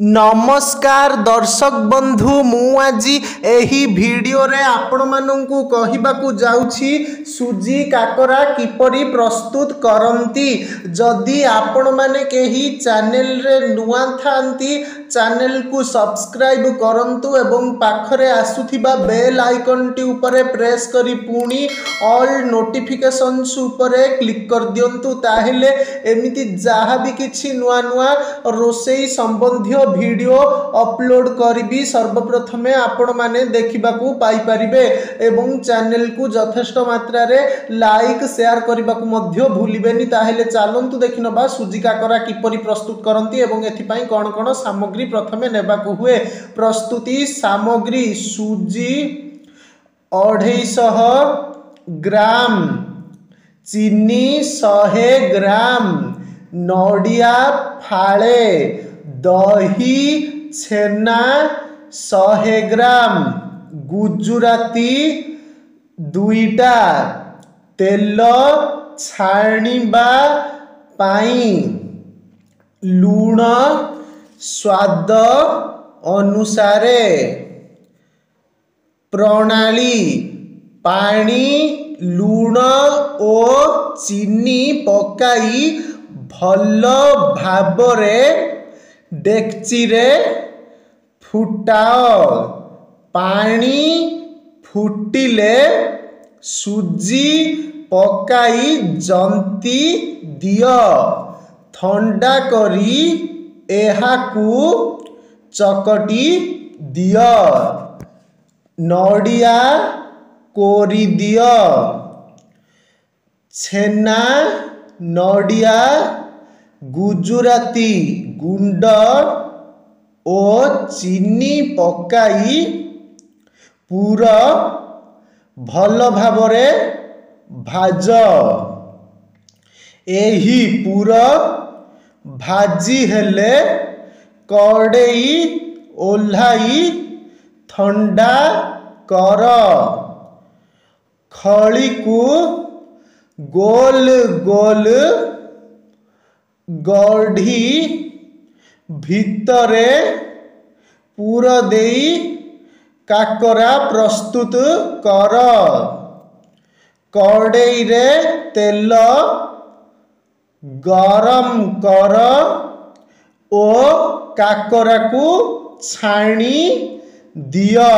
नमस्कार दर्शक बंधु मु आज एही वीडियो रे आपण माननकु कहिबाकू जाउछि सुजी काकरा किपरि प्रस्तुत करंती। जदि आपण माने केही चैनल रे नुआ थांती चैनल को सब्सक्राइब करंतु एवं पाखरे आसुथिबा बेल आइकन टी उपरे प्रेस करी पुणी ऑल नोटिफिकेशंस उपरे क्लिक कर दियंतु। ताहेले एमिति जहा भी किछि नुआ नुआ रोसेई संबंधी वीडियो अपलोड करी सर्वप्रथमे आपण माने देखिबाकू पाई परिबे एवं चैनल को यथेष्ट मात्रा रे लाइक शेयर करबाकू मध्य भूलिबेनी। ताहेले चलंतु देखिनबा सुजी काकरा किपरि प्रस्तुत करंती एवं एथि पई कोन कोन सामग्री प्रथमे नेबाकू हुए। प्रस्तुति सामग्री सुजी 250 ग्राम, चीनी 100 ग्राम, नडिया फाळे, दही छेना 100 ग्राम, गुजराती 2टा, तेल छाणीबा पाई, लूण स्वाद अनुसारे। प्रणाली पानी लूण और चीनी पकाई भल भाबरे डेक्ची रे फुटाओ। पानी फुटिले सुजी पकाई जंती दियो। ठंडा करी एहाकू चकटी दियो। नडिया कोरी दियो। छेना नडिया गुजराती गुंड और चीनी पकाई पूरा भल भावरे भाज। एही पूरा भाजी हेले कड़ेई ओल्हाई ठंडा कर। खली को गोल गोल गढ़ी भितरे पूरा देई काकरा प्रस्तुत कर। कड़ेई रे तेल गरम कर ओ काकरा को छाणी दियो।